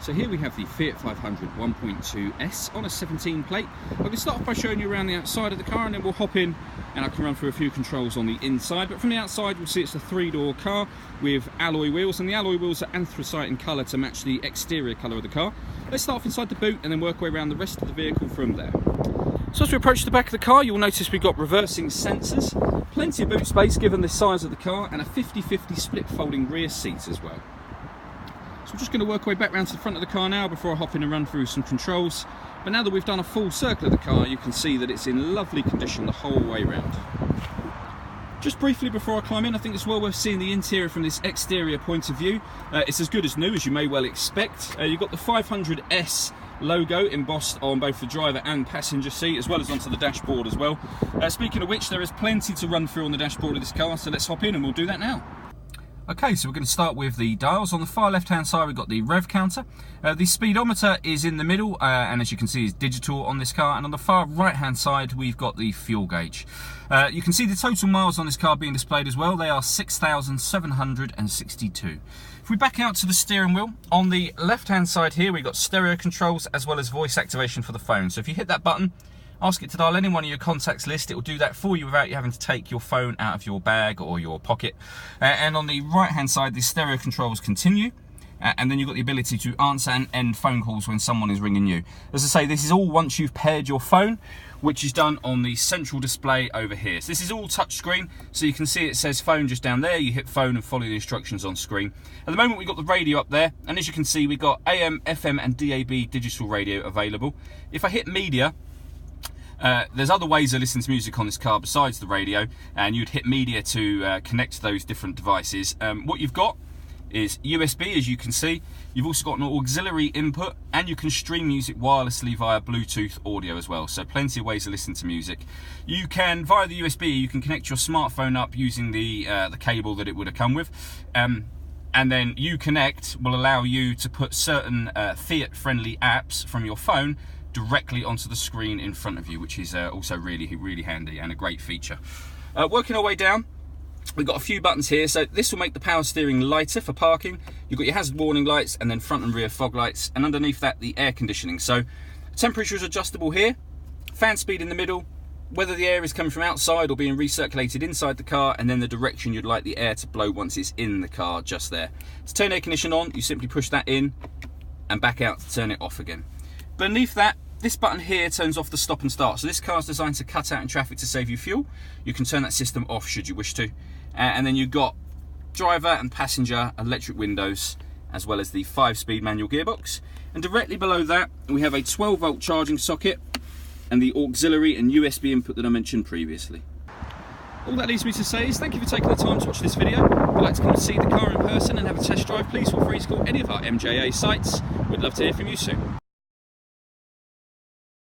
So here we have the Fiat 500 1.2S on a 17 plate. I'm going to start off by showing you around the outside of the car, and then we'll hop in and I can run through a few controls on the inside. But from the outside we'll see it's a 3-door car with alloy wheels, and the alloy wheels are anthracite in colour to match the exterior colour of the car. Let's start off inside the boot and then work our way around the rest of the vehicle from there. So as we approach the back of the car, you'll notice we've got reversing sensors, plenty of boot space given the size of the car, and a 50-50 split folding rear seats as well. So I'm just going to work our way back round to the front of the car now before I hop in and run through some controls. But now that we've done a full circle of the car, you can see that it's in lovely condition the whole way round. Just briefly before I climb in, I think it's well worth seeing the interior from this exterior point of view. It's as good as new, as you may well expect. You've got the 500S logo embossed on both the driver and passenger seat, as well as onto the dashboard as well. Speaking of which, there is plenty to run through on the dashboard of this car, so let's hop in and we'll do that now. Okay, so we're going to start with the dials. On the far left hand side we've got the rev counter. The speedometer is in the middle and as you can see is digital on this car, and on the far right hand side we've got the fuel gauge. You can see the total miles on this car being displayed as well. They are 6,762. If we back out to the steering wheel, on the left hand side here we've got stereo controls as well as voice activation for the phone. So if you hit that button, ask it to dial any one of your contacts list, it will do that for you without you having to take your phone out of your bag or your pocket. And on the right hand side, the stereo controls continue, and then you've got the ability to answer and end phone calls when someone is ringing you. As I say, this is all once you've paired your phone, which is done on the central display over here. So this is all touchscreen, so you can see it says phone just down there. You hit phone and follow the instructions on screen. At the moment we've got the radio up there, and as you can see we've got AM, FM and DAB digital radio available. If I hit media, there's other ways of listening to music on this car besides the radio, and you'd hit media to connect those different devices. What you've got is USB, as you can see. You've also got an auxiliary input, and you can stream music wirelessly via Bluetooth audio as well. So plenty of ways to listen to music. You can, via the USB, you can connect your smartphone up using the cable that it would have come with. And then Uconnect will allow you to put certain Fiat friendly apps from your phone directly onto the screen in front of you, which is also really handy and a great feature. Working our way down, we've got a few buttons here. So this will make the power steering lighter for parking. You've got your hazard warning lights and then front and rear fog lights, and underneath that the air conditioning. So temperature is adjustable here, fan speed in the middle, whether the air is coming from outside or being recirculated inside the car, and then the direction you'd like the air to blow once it's in the car, just there. To turn air condition on, you simply push that in and back out to turn it off again. Beneath that, this button here turns off the stop and start. So this car is designed to cut out in traffic to save you fuel. You can turn that system off should you wish to. And then you've got driver and passenger electric windows, as well as the 5-speed manual gearbox. And directly below that, we have a 12-volt charging socket and the auxiliary and USB input that I mentioned previously. All that leaves me to say is thank you for taking the time to watch this video. If you'd like to come and see the car in person and have a test drive, please feel free to call any of our MJA sites. We'd love to hear from you soon.